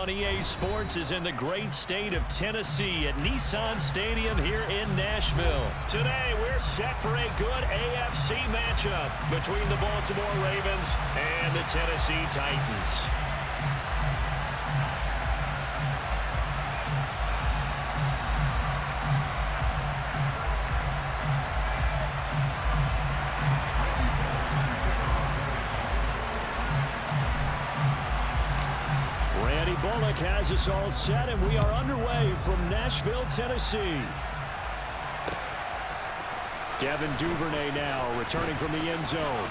on EA Sports is in the great state of Tennessee at Nissan Stadium here in Nashville. Today, we're set for a good AFC matchup between the Baltimore Ravens and the Tennessee Titans. Has us all set, and we are underway from Nashville, Tennessee. Devin Duvernay now returning from the end zone.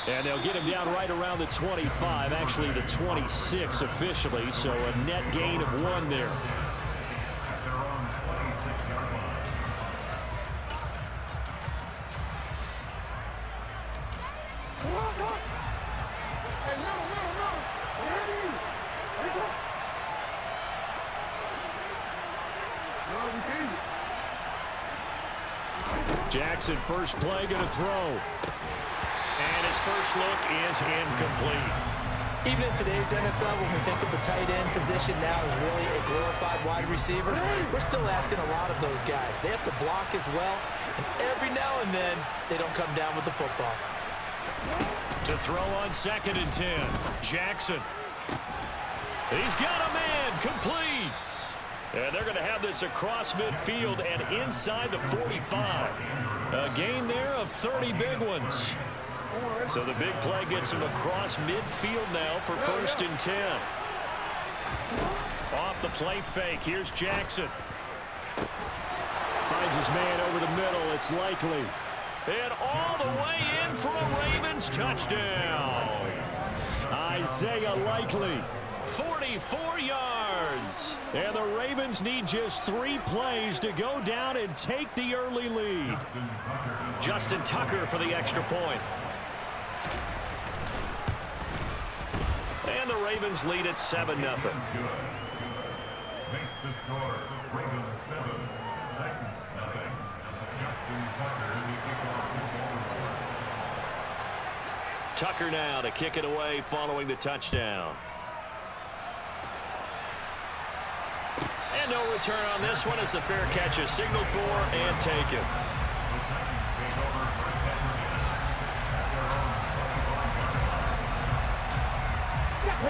And they'll get him down right around the 25, actually the 26 officially, so a net gain of 1 there. Jackson, first play, going to throw. And his first look is incomplete. Even in today's NFL, when we think of the tight end position now as really a glorified wide receiver, we're still asking a lot of those guys. They have to block as well, and every now and then, they don't come down with the football. To throw on 2nd and 10, Jackson. He's got a man, complete. And they're going to have this across midfield and inside the 45. A gain there of 30 big ones. So the big play gets him across midfield now for 1st and 10. Off the play fake. Here's Jackson. Finds his man over the middle. It's Likely. And all the way in for a Ravens touchdown. Isaiah Likely. 44 yards. And the Ravens need just 3 plays to go down and take the early lead. Justin Tucker for the extra point. And the Ravens lead at 7-0. Makes the score Ravens 7, Titans 9. Justin Tucker in the kickoff. Tucker now to kick it away following the touchdown. And no return on this one as the fair catch is signaled for and taken.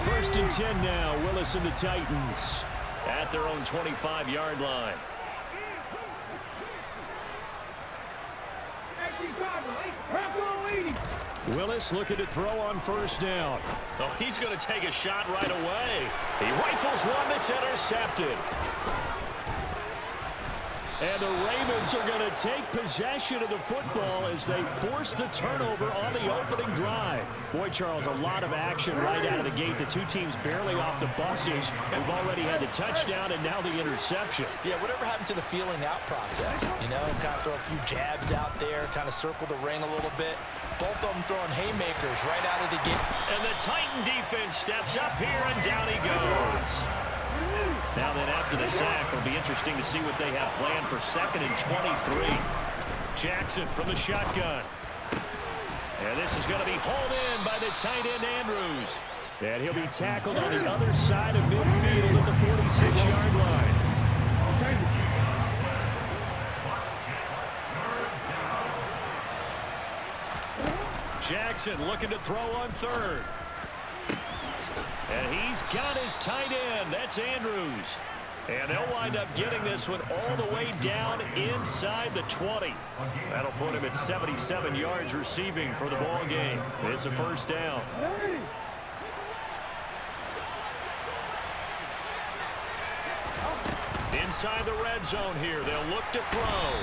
1st and 10 now. Willis and the Titans at their own 25-yard line. Willis looking to throw on 1st down. Oh, he's going to take a shot right away. He rifles one that's intercepted. And the Ravens are going to take possession of the football as they force the turnover on the opening drive. Boy, Charles, a lot of action right out of the gate. The two teams barely off the buses. We've already had the touchdown and now the interception. Yeah, whatever happened to the feeling out process? You know, kind of throw a few jabs out there, kind of circle the ring a little bit. Both of them throwing haymakers right out of the gate. And the Titan defense steps up here, and down he goes. Now then, after the sack, it'll be interesting to see what they have planned for 2nd and 23. Jackson from the shotgun. And this is going to be hauled in by the tight end Andrews. And he'll be tackled on the other side of midfield at the 46-yard line. Jackson looking to throw on 3rd. And he's got his tight end. That's Andrews. And they'll wind up getting this one all the way down inside the 20. That'll put him at 77 yards receiving for the ball game. It's a 1st down. Inside the red zone here. They'll look to throw.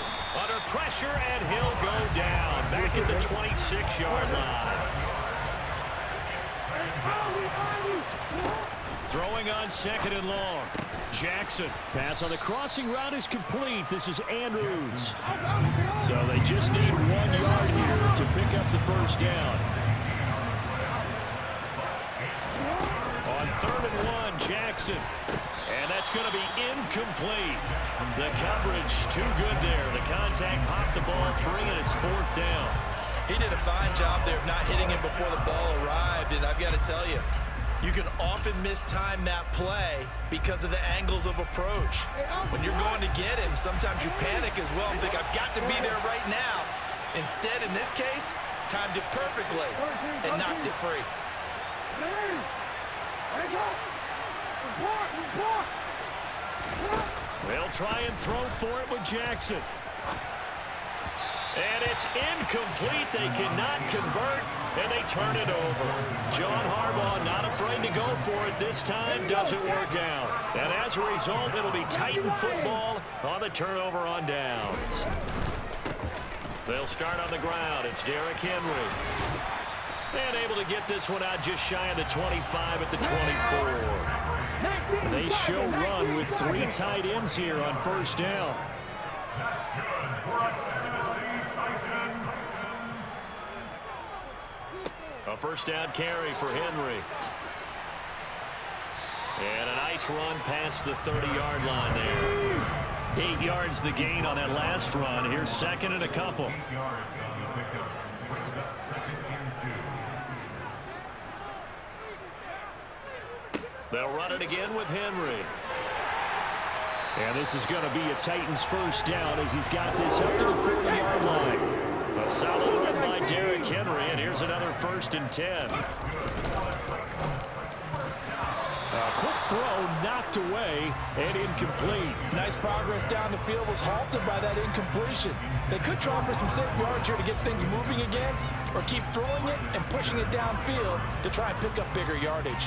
Under pressure, and he'll go down. Back at the 26-yard line. Throwing on 2nd and long. Jackson. Pass on the crossing route is complete. This is Andrews. So they just need 1 yard here to pick up the 1st down. On 3rd and 1, Jackson. And that's going to be incomplete. The coverage too good there. The contact popped the ball free, and it's 4th down. He did a fine job there of not hitting him before the ball arrived, and I've got to tell you, You can often mistime that play because of the angles of approach. When you're going to get him, sometimes you panic as well and think, I've got to be there right now. Instead, in this case, timed it perfectly and knocked it free. They'll try and throw for it with Jackson. And it's incomplete. They cannot convert, and they turn it over. John Harbaugh not afraid to go for it this time. Doesn't work out. And as a result, it'll be Titan football on the turnover on downs. They'll start on the ground. It's Derrick Henry. And able to get this one out just shy of the 25 at the 24. They show run with 3 tight ends here on first down. A first down carry for Henry. And a nice run past the 30-yard line there. 8 yards the gain on that last run. Here's second and a couple. 8 yards on the pickup. Brings up second and 2. They'll run it again with Henry. And this is going to be a Titans first down as he's got this up to the 40-yard line. A solid run by Derrick Henry, and here's another first and 10. A quick throw knocked away and incomplete. Nice progress down the field was halted by that incompletion. They could try for some safe yards here to get things moving again, or keep throwing it and pushing it downfield to try and pick up bigger yardage.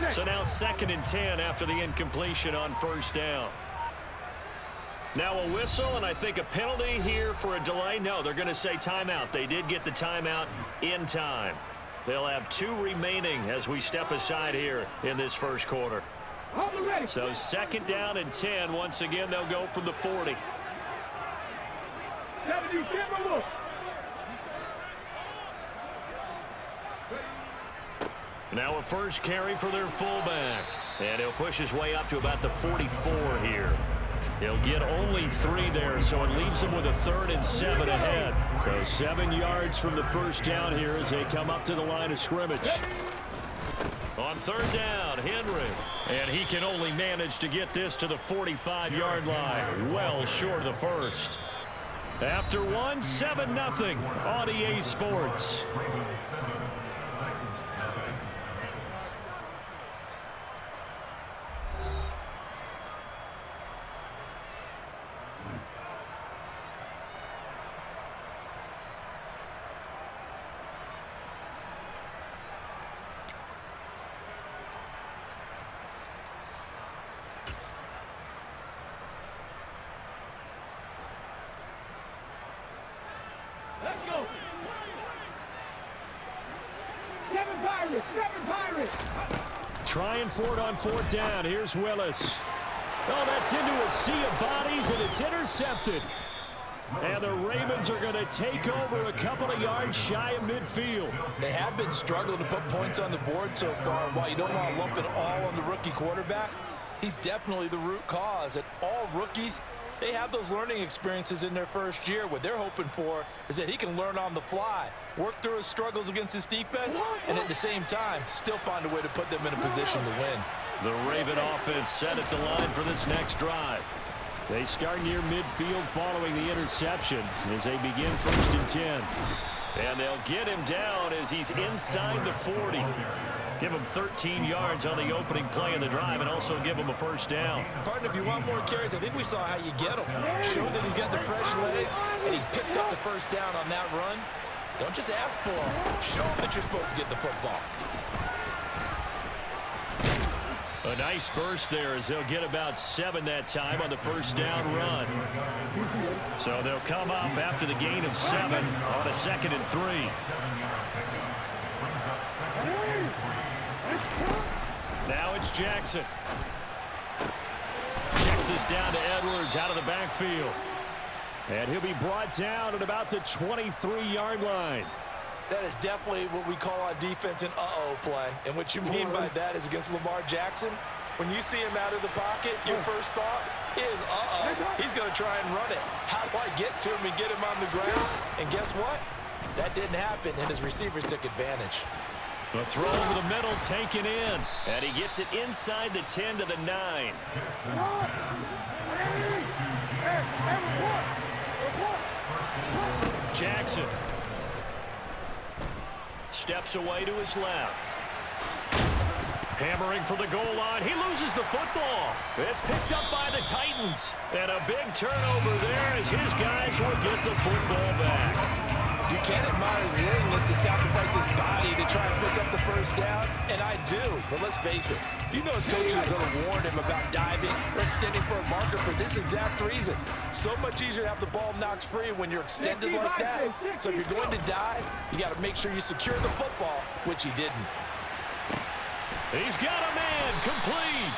So now second and 10 after the incompletion on first down. Now a whistle and I think a penalty here for a delay. No, they're going to say timeout. They did get the timeout in time. They'll have 2 remaining as we step aside here in this first quarter. So second down and 10. Once again, they'll go from the 40. Now a first carry for their fullback. And he'll push his way up to about the 44 here. He'll get only 3 there, so it leaves him with a 3rd and 7 ahead. So 7 yards from the first down here as they come up to the line of scrimmage. On third down, Henry. And he can only manage to get this to the 45-yard line. Well short of the first. After one, 7-0 on EA Sports. Trying for it on fourth down. Here's Willis. Oh, that's into a sea of bodies, and it's intercepted. And the Ravens are going to take over a couple of yards shy of midfield. They have been struggling to put points on the board so far. And while you don't want to lump it all on the rookie quarterback, he's definitely the root cause. And all rookies, they have those learning experiences in their first year. What they're hoping for is that he can learn on the fly, work through his struggles against his defense, and at the same time, still find a way to put them in a position to win. The Raven offense set at the line for this next drive. They start near midfield following the interception as they begin first and 10. And they'll get him down as he's inside the 40. Give him 13 yards on the opening play of the drive and also give him a first down. Partner, if you want more carries, I think we saw how you get him. Showed that he's got the fresh legs, and he picked up the first down on that run. Don't just ask for him. Show him that you're supposed to get the football. A nice burst there as they'll get about 7 that time on the first down run. So they'll come up after the gain of 7 on a 2nd and 3. Now it's Jackson. Checks this down to Edwards out of the backfield. And he'll be brought down at about the 23-yard line. That is definitely what we call on defense an uh-oh play. And what you mean by that is against Lamar Jackson, when you see him out of the pocket, your first thought is, uh-oh, he's going to try and run it. How do I get to him and get him on the ground? And guess what? That didn't happen, and his receivers took advantage. The throw over the middle taken in. And he gets it inside the 10 to the 9. Jackson steps away to his left. Hammering for the goal line. He loses the football. It's picked up by the Titans. And a big turnover there as his guys will get the football back. You can't admire his willingness to sacrifice his body to try and pick up the first down, and I do. But let's face it, you know his coaches are going to warn him about diving or extending for a marker for this exact reason. So much easier to have the ball knocked free when you're extended like that. So if you're going to dive, you got to make sure you secure the football, which he didn't. He's got a man complete.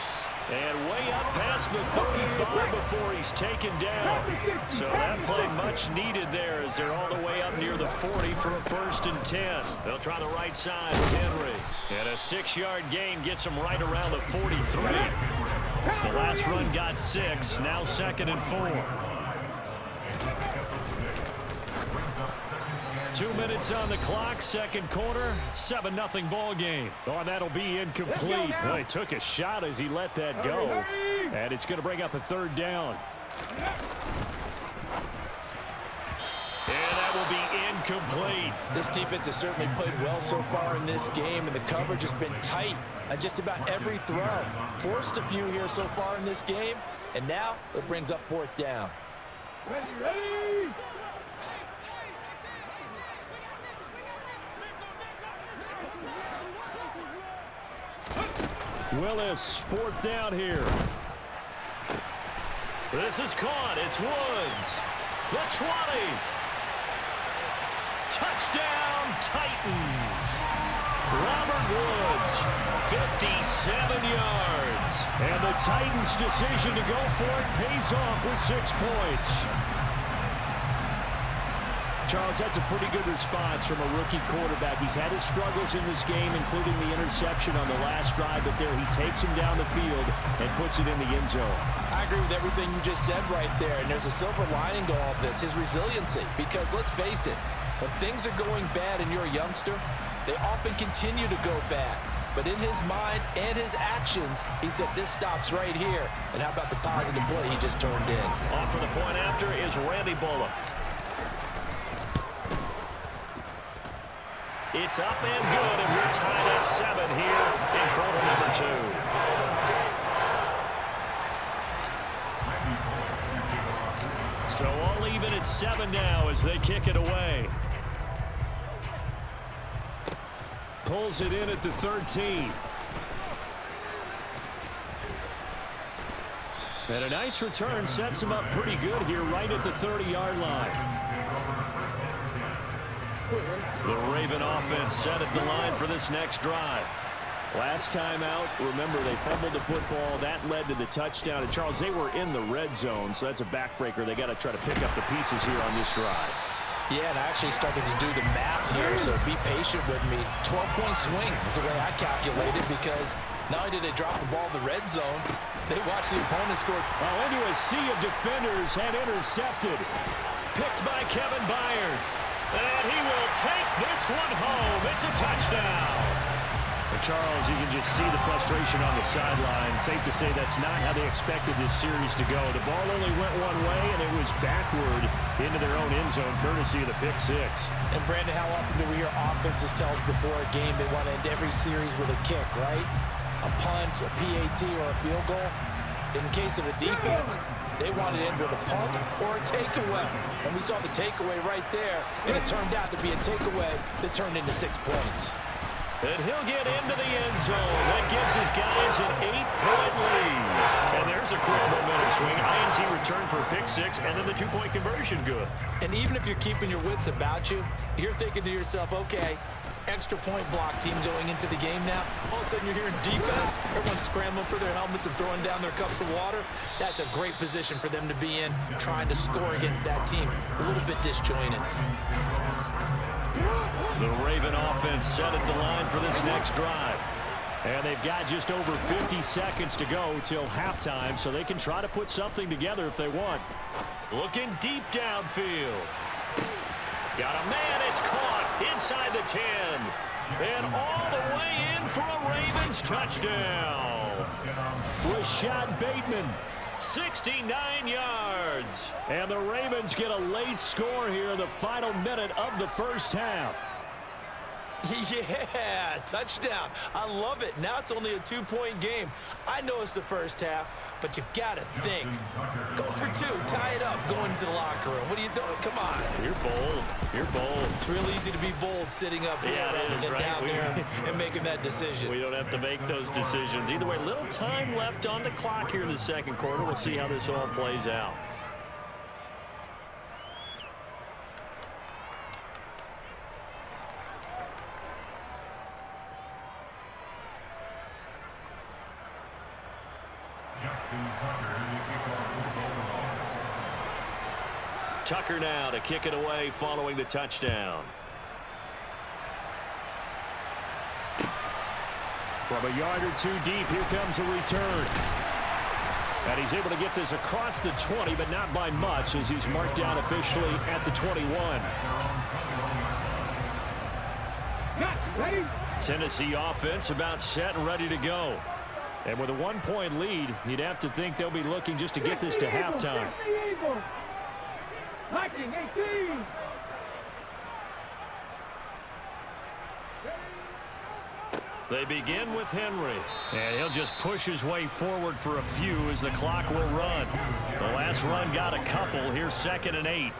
And way up past the 35 before he's taken down. So that play much needed there as they're all the way up near the 40 for a 1st and 10. They'll try the right side with Henry. And a 6-yard gain gets him right around the 43. The last run got 6, now 2nd and 4. 2 minutes on the clock, second quarter, 7-0 ball game. Oh, and that'll be incomplete. Well, he took a shot as he let that go, and it's going to bring up a 3rd down. And that will be incomplete. This defense has certainly played well so far in this game, and the coverage has been tight on just about every throw. Forced a few here so far in this game, and now it brings up 4th down. Ready! Willis, 4th down here. This is caught. It's Woods. The 20. Touchdown, Titans. Robert Woods, 57 yards. And the Titans' decision to go for it pays off with 6 points. Charles, that's a pretty good response from a rookie quarterback. He's had his struggles in this game, including the interception on the last drive, but there he takes him down the field and puts it in the end zone. I agree with everything you just said right there, and there's a silver lining to all of this, his resiliency. Because let's face it, when things are going bad and you're a youngster, they often continue to go bad. But in his mind and his actions, he said, this stops right here. And how about the positive play he just turned in? On for the point after is Randy Bullock. It's up and good, and we're tied at 7 here in quarter number 2. So all even at 7 now as they kick it away. Pulls it in at the 13. And a nice return sets him up pretty good here right at the 30-yard line. The Raven offense set at the line for this next drive. Last time out, remember, they fumbled the football. That led to the touchdown. And, Charles, they were in the red zone, so that's a backbreaker. They got to try to pick up the pieces here on this drive. Yeah, and I actually started to do the math here, so be patient with me. 12-point swing is the way I calculated, because not only did they drop the ball in the red zone, they watched the opponent score. Well, into a sea of defenders and intercepted. Picked by Kevin Byard. And he will take this one home. It's a touchdown. And Charles, you can just see the frustration on the sideline. Safe to say that's not how they expected this series to go. The ball only went one way, and it was backward into their own end zone, courtesy of the pick 6. And, Brandon, how often do we hear offenses tell us before a game they want to end every series with a kick, right? A punt, a PAT, or a field goal. In the case of a defense, they wanted to end with a punt or a takeaway. And we saw the takeaway right there, and it turned out to be a takeaway that turned into 6 points. And he'll get into the end zone. That gives his guys an 8-point lead. And there's a quick momentum swing. INT return for a pick 6, and then the 2-point conversion good. And even if you're keeping your wits about you, you're thinking to yourself, okay, extra point block team going into the game now. All of a sudden you're hearing defense. Everyone's scrambling for their helmets and throwing down their cups of water. That's a great position for them to be in, trying to score against that team. A little bit disjointed. The Raven offense set at the line for this next drive. And they've got just over 50 seconds to go till halftime, so they can try to put something together if they want. Looking deep downfield. Got a man, it's caught inside the 10. And all the way in for a Ravens touchdown. Rashad Bateman, 69 yards. And the Ravens get a late score here in the final minute of the first half. Yeah, touchdown. I love it. Now it's only a 2-point game. I know it's the first half, but you've got to think. Go for 2. Tie it up. Go into the locker room. What are you doing? Come on. You're bold. You're bold. It's real easy to be bold sitting up here rather than down there and making that decision. We don't have to make those decisions. Either way, little time left on the clock here in the second quarter. We'll see how this all plays out. Tucker now to kick it away following the touchdown. From a yard or 2 deep, here comes a return. And he's able to get this across the 20, but not by much, as he's marked down officially at the 21. Tennessee offense about set and ready to go. And with a 1-point lead, you'd have to think they'll be looking just to get this to halftime. They begin with Henry. And he'll just push his way forward for a few as the clock will run. The last run got a couple. Here's 2nd and 8.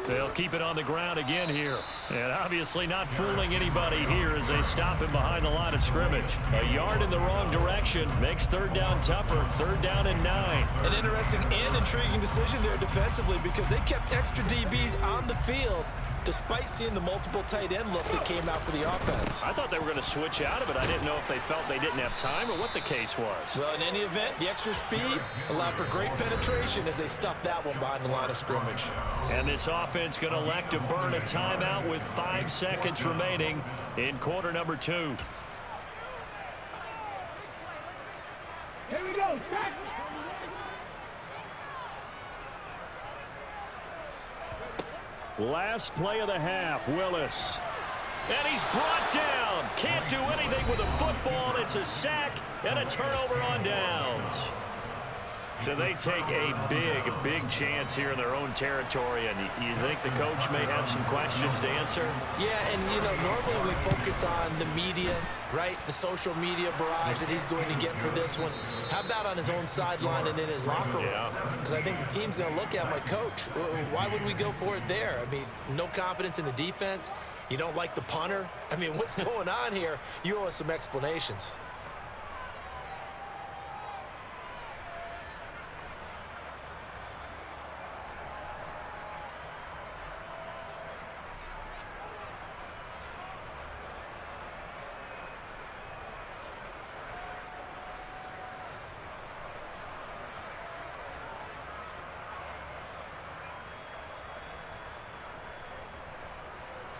They'll keep it on the ground again here. And obviously not fooling anybody here as they stop him behind the line of scrimmage. A yard in the wrong direction makes 3rd down tougher. 3rd down and 9. An interesting and intriguing decision there defensively, because they kept extra DBs on the field despite seeing the multiple tight end look that came out for the offense. I thought they were going to switch out of it. I didn't know if they felt they didn't have time or what the case was. Well, in any event, the extra speed allowed for great penetration as they stuffed that one behind the line of scrimmage. And this offense going to elect to burn a timeout with 5 seconds remaining in quarter number 2. Here we go. Last play of the half, Willis. And he's brought down. Can't do anything with a football. It's a sack and a turnover on downs. So they take a big chance here in their own territory, and you think the coach may have some questions to answer? Yeah, and, you know, normally we focus on the media, right? The social media barrage that he's going to get for this one. How about on his own sideline and in his locker room? Because I think the team's going to look at my coach. Why would we go for it there? I mean, no confidence in the defense. You don't like the punter? I mean, what's going on here? You owe us some explanations.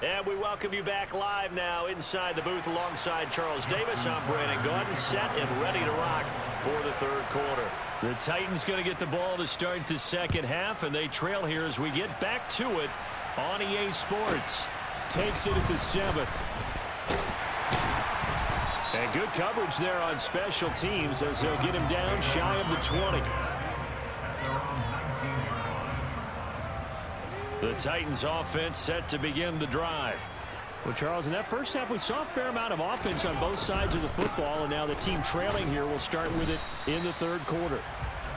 And we welcome you back live now inside the booth alongside Charles Davis. I'm Brandon Gordon, set and ready to rock for the 3rd quarter. The Titans going to get the ball to start the second half, and they trail here as we get back to it on EA Sports. Takes it at the 7. And good coverage there on special teams as they'll get him down shy of the 20. The Titans offense set to begin the drive. Well, Charles, in that first half, we saw a fair amount of offense on both sides of the football, and now the team trailing here will start with it in the 3rd quarter.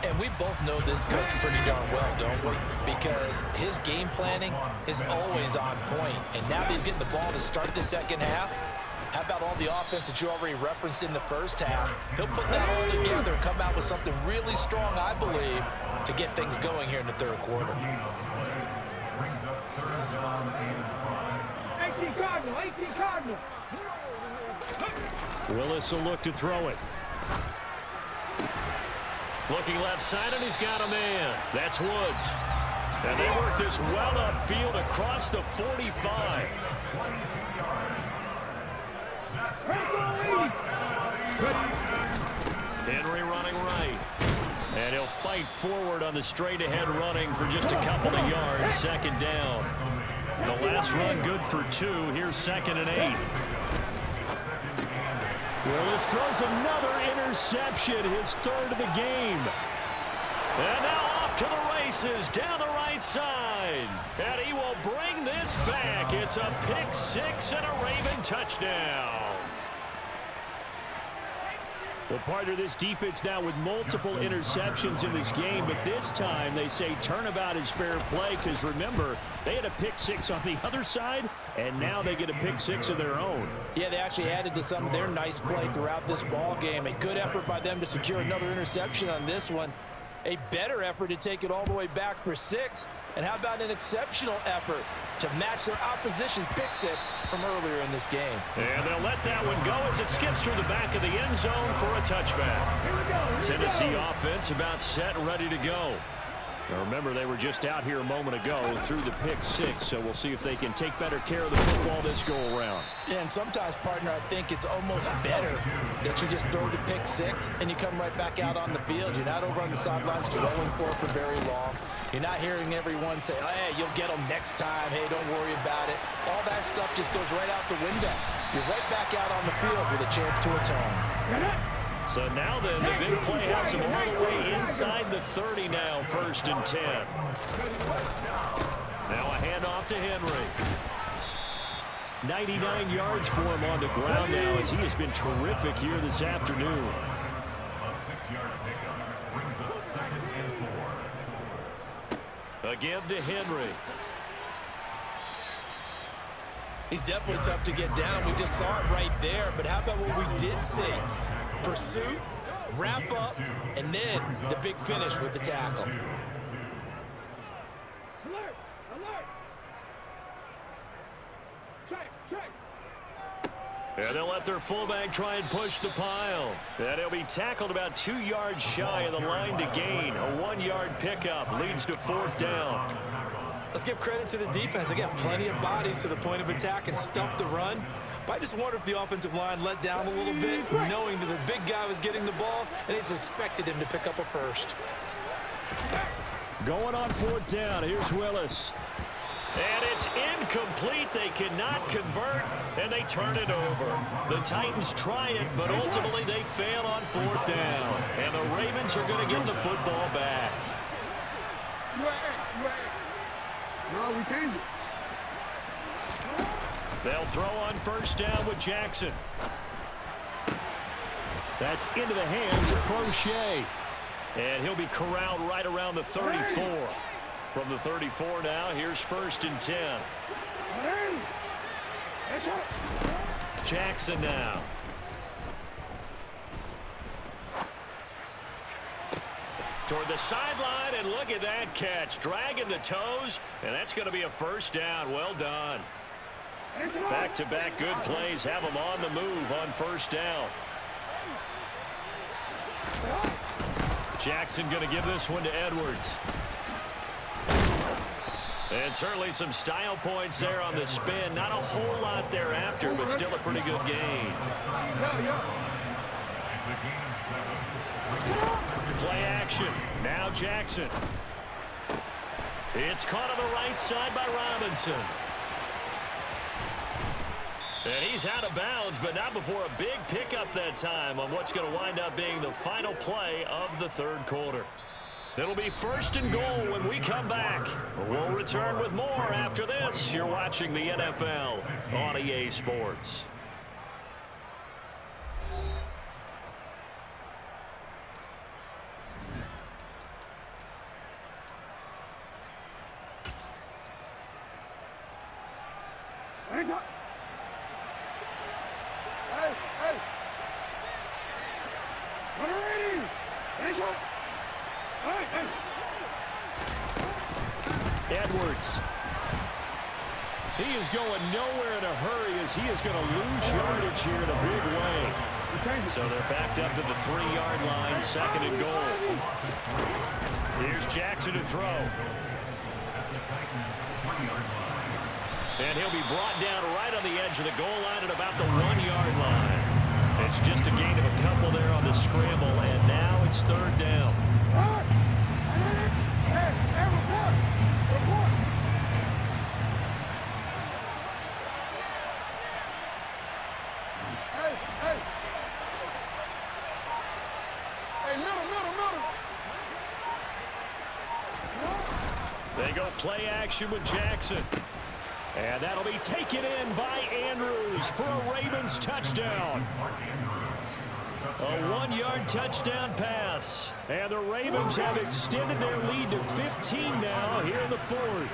And we both know this coach pretty darn well, don't we? Because his game planning is always on point. And now that he's getting the ball to start the second half, how about all the offense that you already referenced in the first half? He'll put that all together and come out with something really strong, I believe, to get things going here in the 3rd quarter. Brings up 3rd down and 5. Willis will look to throw it. Looking left side, and he's got a man. That's Woods. And they work this well upfield across the 45. Henry running right. And he'll fight forward on the straight-ahead running for just a couple of yards. Second down. The last run good for 2. Here's 2nd and 8. Willis throws another interception, his 3rd of the game. And now off to the races down the right side. And he will bring this back. It's a pick 6 and a Raven touchdown. Well, partner, this defense now with multiple interceptions in this game, but this time they say turnabout is fair play because, remember, they had a pick 6 on the other side, and now they get a pick 6 of their own. Yeah, they actually added to some of their nice play throughout this ball game. A good effort by them to secure another interception on this one. A better effort to take it all the way back for 6. And how about an exceptional effort to match their opposition's pick 6 from earlier in this game. And they'll let that one go as it skips through the back of the end zone for a touchback. Tennessee offense about set and ready to go. Now remember, they were just out here a moment ago through the pick 6, so we'll see if they can take better care of the football this go-around. Yeah, and sometimes, partner, I think it's almost better that you just throw the pick 6 and you come right back out on the field. You're not over on the sidelines dwelling for it for very long. You're not hearing everyone say, oh, hey, you'll get them next time. Hey, don't worry about it. All that stuff just goes right out the window. You're right back out on the field with a chance to atone. So now then, the big play has him all the way inside the 30 now, 1st and 10. Now a handoff to Henry. 99 yards for him on the ground now as he has been terrific here this afternoon. A 6-yard pickup brings up 2nd and 4. A give to Henry. He's definitely tough to get down. We just saw it right there. But how about what we did see? Pursuit, wrap up, and then the big finish with the tackle. Alert! Alert! Check! And they'll let their fullback try and push the pile. And he'll be tackled about 2 yards shy of the line to gain. A 1-yard pickup leads to 4th down. Let's give credit to the defense. They got plenty of bodies to the point of attack and stuffed the run. But I just wonder if the offensive line let down a little bit, knowing that the big guy was getting the ball, and they just expected him to pick up a first. Going on 4th down. Here's Willis. And it's incomplete. They cannot convert, and they turn it over. The Titans try it, but ultimately they fail on 4th down. And the Ravens are going to get the football back. No, we changed it. They'll throw on 1st down with Jackson. That's into the hands of Crochet. And he'll be corralled right around the 34. From the 34 now, here's 1st and 10. Jackson now. Toward the sideline, and look at that catch. Dragging the toes, and that's going to be a 1st down. Well done. Back-to-back good plays have them on the move on 1st down. Jackson going to give this one to Edwards. And certainly some style points there on the spin. Not a whole lot thereafter, but still a pretty good gain. Play action. Now Jackson. It's caught on the right side by Robinson. And he's out of bounds, but not before a big pickup that time on what's going to wind up being the final play of the 3rd quarter. It'll be 1st and goal when we come back. We'll return with more after this. You're watching the NFL on EA Sports. He is going nowhere in a hurry as he is going to lose yardage here in a big way. So they're backed up to the 3-yard line, 2nd and goal. Here's Jackson to throw. And he'll be brought down right on the edge of the goal line at about the 1-yard line. It's just a gain of a couple there on the scramble, and now it's 3rd down. They go play action with Jackson. And that'll be taken in by Andrews for a Ravens touchdown. A 1-yard touchdown pass. And the Ravens have extended their lead to 15 now here in the 4th.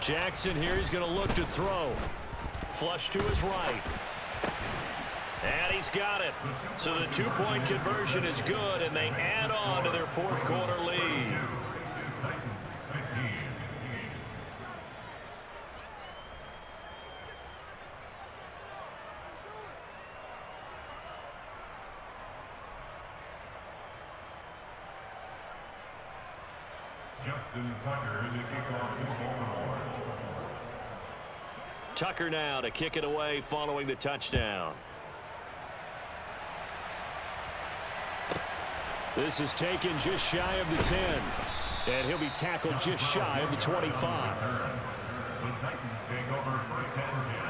Jackson here, he's going to look to throw. Flush to his right. And he's got it. So the 2-point conversion is good, and they add on to their 4th quarter lead. Justin Tucker to kick off for Baltimore. Tucker now to kick it away following the touchdown. This is taken just shy of the 10. And he'll be tackled just shy of the 25. The Titans take over 1st and 10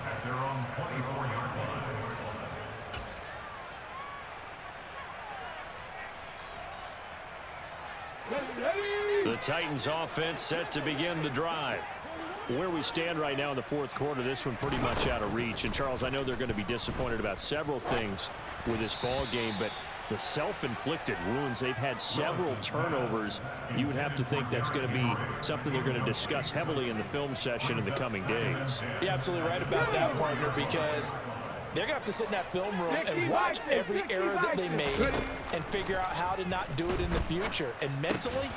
at their own 24-yard line. The Titans offense set to begin the drive. Where we stand right now in the 4th quarter, this one pretty much out of reach. And Charles, I know they're going to be disappointed about several things with this ball game, but the self-inflicted wounds, they've had several turnovers. You would have to think that's going to be something they're going to discuss heavily in the film session in the coming days. You're absolutely right about that, partner, because they're going to have to sit in that film room and watch every error that they made and figure out how to not do it in the future. And mentally,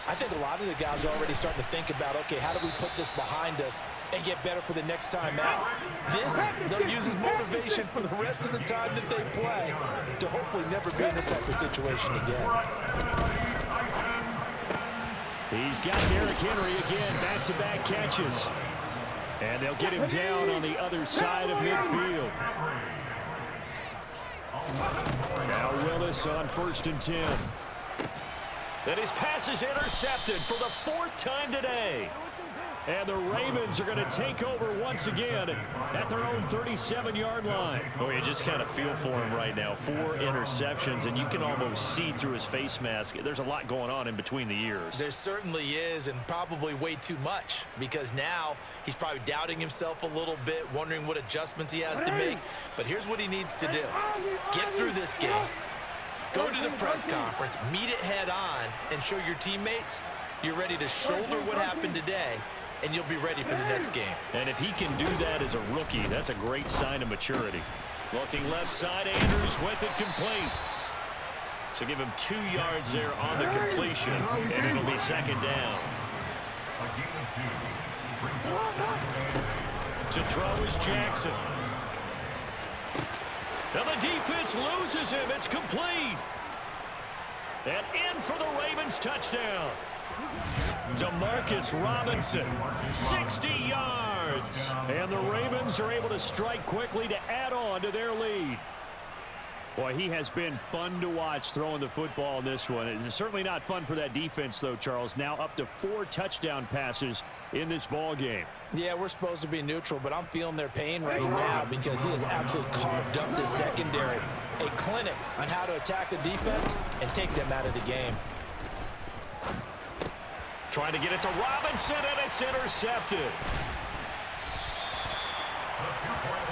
I think a lot of the guys are already starting to think about, okay, how do we put this behind us and get better for the next time out? This, they'll use as motivation for the rest of the time that they play to hopefully never be in this type of situation again. He's got Derrick Henry again, back-to-back catches. And they'll get him down on the other side of midfield. Now Willis on 1st and 10. And his pass is intercepted for the 4th time today. And the Ravens are going to take over once again at their own 37-yard line. Oh, you just kind of feel for him right now. 4 interceptions, and you can almost see through his face mask. There's a lot going on in between the ears. There certainly is, and probably way too much, because now he's probably doubting himself a little bit, wondering what adjustments he has to make. But here's what he needs to do. Get through this game. Go to the press conference, meet it head on, and show your teammates you're ready to shoulder what happened today, and you'll be ready for the next game. And if he can do that as a rookie, that's a great sign of maturity. Looking left side, Andrews with it complete. So give him 2 yards there on the completion, and it'll be 2nd down. To throw is Jackson. Now the defense loses him. It's complete. And in for the Ravens touchdown. Demarcus Robinson, 60 yards. And the Ravens are able to strike quickly to add on to their lead. Boy, he has been fun to watch throwing the football in this one. It's certainly not fun for that defense, though, Charles. Now up to 4 touchdown passes in this ball game. Yeah, we're supposed to be neutral, but I'm feeling their pain right now because he has absolutely carved up the secondary. A clinic on how to attack a defense and take them out of the game. Trying to get it to Robinson, and it's intercepted.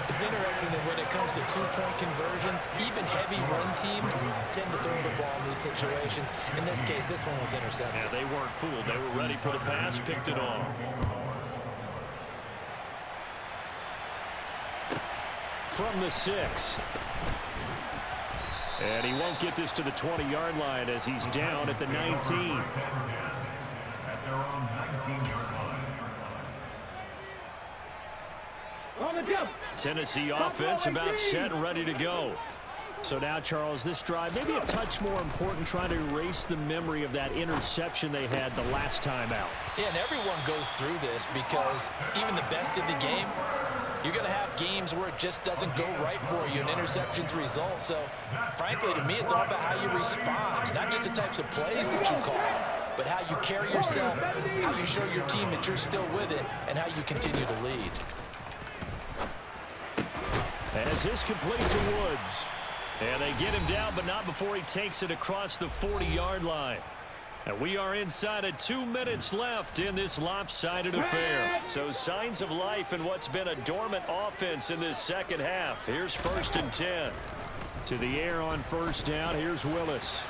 It's interesting that when it comes to 2-point conversions, even heavy run teams tend to throw the ball in these situations. In this case, this one was intercepted. Yeah, they weren't fooled. They were ready for the pass, picked it off. From the 6. And he won't get this to the 20-yard line as he's down at the 19. their own 19-yard line. On the jump. Tennessee offense about set and ready to go. So now, Charles, this drive maybe a touch more important, trying to erase the memory of that interception they had the last time out. Yeah, and everyone goes through this because even the best in the game, you're going to have games where it just doesn't go right for you, and interceptions result. So, frankly, to me, it's all about how you respond, not just the types of plays that you call, but how you carry yourself, how you show your team that you're still with it, and how you continue to lead. As this complete to Woods. And they get him down, but not before he takes it across the 40-yard line. And we are inside of 2 minutes left in this lopsided affair. So signs of life in what's been a dormant offense in this second half. Here's 1st and 10. To the air on 1st down. Here's Willis.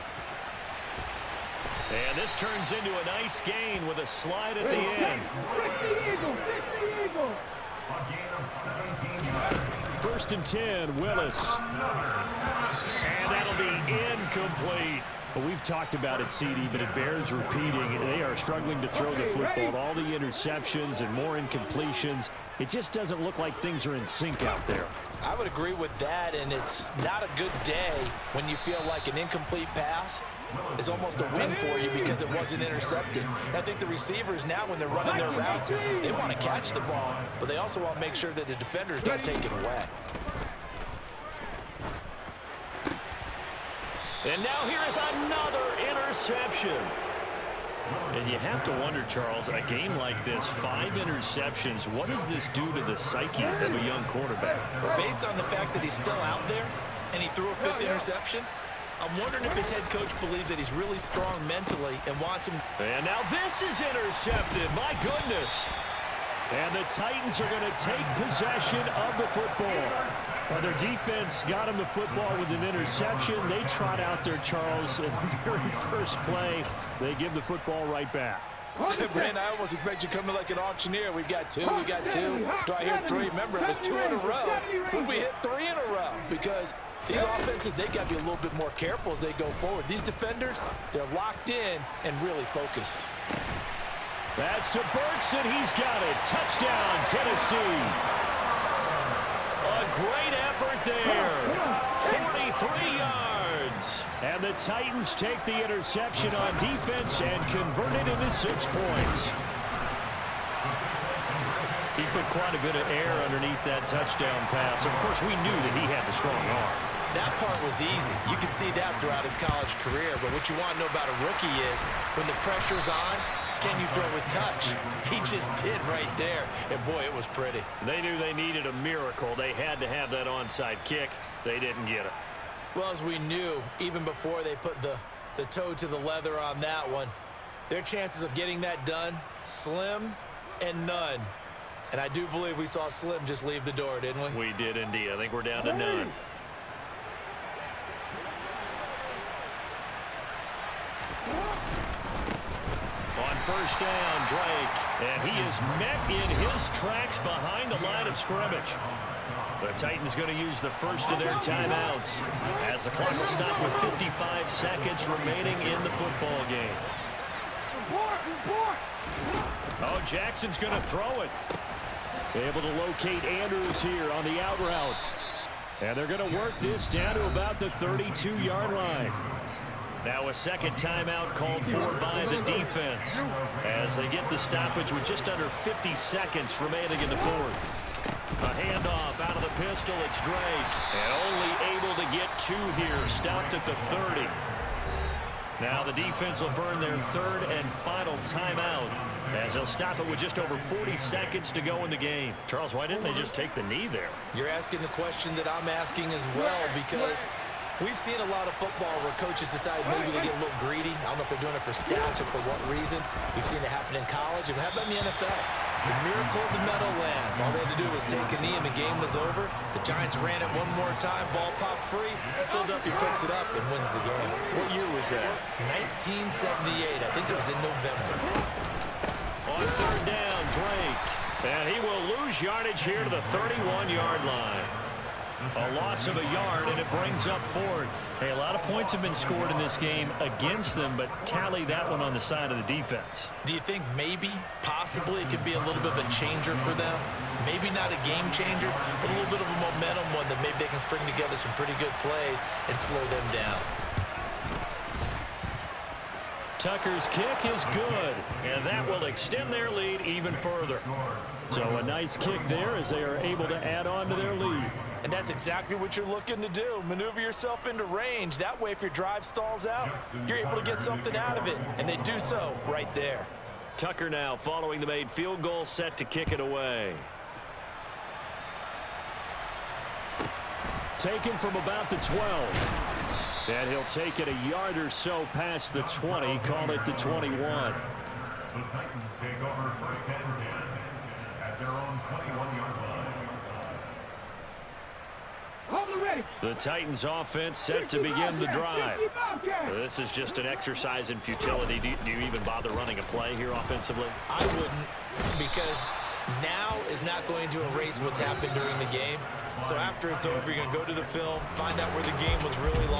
And this turns into a nice gain with a slide at the end. 1st and 10, Willis. And that'll be incomplete. Well, we've talked about it, CD, but it bears repeating. They are struggling to throw the football. All the interceptions and more incompletions. It just doesn't look like things are in sync out there. I would agree with that, and it's not a good day when you feel like an incomplete pass is almost a win for you because it wasn't intercepted. And I think the receivers now, when they're running their routes, they want to catch the ball, but they also want to make sure that the defenders don't take it away. And now here is another interception. And you have to wonder, Charles, a game like this, 5 interceptions, what does this do to the psyche of a young quarterback? But based on the fact that he's still out there and he threw a 5th interception, I'm wondering if his head coach believes that he's really strong mentally and wants him. And now this is intercepted. My goodness. And the Titans are going to take possession of the football. Well, their defense got him the football with an interception. They trot out there, Charles, in the very first play. They give the football right back. Brandon, I almost expect you coming like an auctioneer. We've got 2, we got 2. Do I hear 3? Remember, it was 2 in a row. When we hit 3 in a row, because these offenses, they got to be a little bit more careful as they go forward. These defenders, they're locked in and really focused. That's to Burks, and he's got it. Touchdown, Tennessee. A great effort there. 43 yards. And the Titans take the interception on defense and convert it into 6 points. He put quite a bit of air underneath that touchdown pass. Of course, we knew that he had the strong arm. That part was easy. You could see that throughout his college career. But what you want to know about a rookie is when the pressure's on, can you throw with touch? He just did right there. And, boy, it was pretty. They knew they needed a miracle. They had to have that onside kick. They didn't get it. Well, as we knew, even before they put the toe to the leather on that one, their chances of getting that done, slim and none. And I do believe we saw Slim just leave the door, didn't we? We did indeed. I think we're down to none. On 1st down, Drake. And he is met in his tracks behind the line of scrimmage. The Titans going to use the first of their timeouts as the clock will stop with 55 seconds remaining in the football game. Oh, Jackson's going to throw it. Able to locate Andrews here on the out route. And they're going to work this down to about the 32-yard line. Now a second timeout called for by the defense as they get the stoppage with just under 50 seconds remaining in the fourth. A handoff out of the pistol. It's Drake. And only able to get 2 here. Stopped at the 30. Now the defense will burn their 3rd and final timeout as they'll stop it with just over 40 seconds to go in the game. Charles, why didn't they just take the knee there? You're asking the question that I'm asking as well, because we've seen a lot of football where coaches decide maybe they get a little greedy. I don't know if they're doing it for stats or for what reason. We've seen it happen in college. And how about in the NFL? The miracle of the Meadowlands. All they had to do was take a knee and the game was over. The Giants ran it one more time. Ball popped free. Philadelphia picks it up and wins the game. What year was that? 1978. I think it was in November. On 3rd down, Drake. And he will lose yardage here to the 31-yard line. A loss of a yard, and it brings up fourth. Hey, a lot of points have been scored in this game against them, but tally that one on the side of the defense. Do you think maybe, possibly, it could be a little bit of a changer for them? Maybe not a game changer, but a little bit of a momentum one that maybe they can string together some pretty good plays and slow them down. Tucker's kick is good, and that will extend their lead even further. So a nice kick there as they are able to add on to their lead. And that's exactly what you're looking to do. Maneuver yourself into range. That way, if your drive stalls out, you're able to get something out of it. And they do so right there. Tucker now following the made field goal, set to kick it away. Taken from about the 12. And he'll take it a yard or so past the 20, call it the 21. The Titans take over first and 10 at their own 21-yard line. The Titans offense set to begin the drive. This is just an exercise in futility. Do you even bother running a play here offensively? I wouldn't, because now is not going to erase what's happened during the game. So after it's over, you're going to go to the film, find out where the game was really long.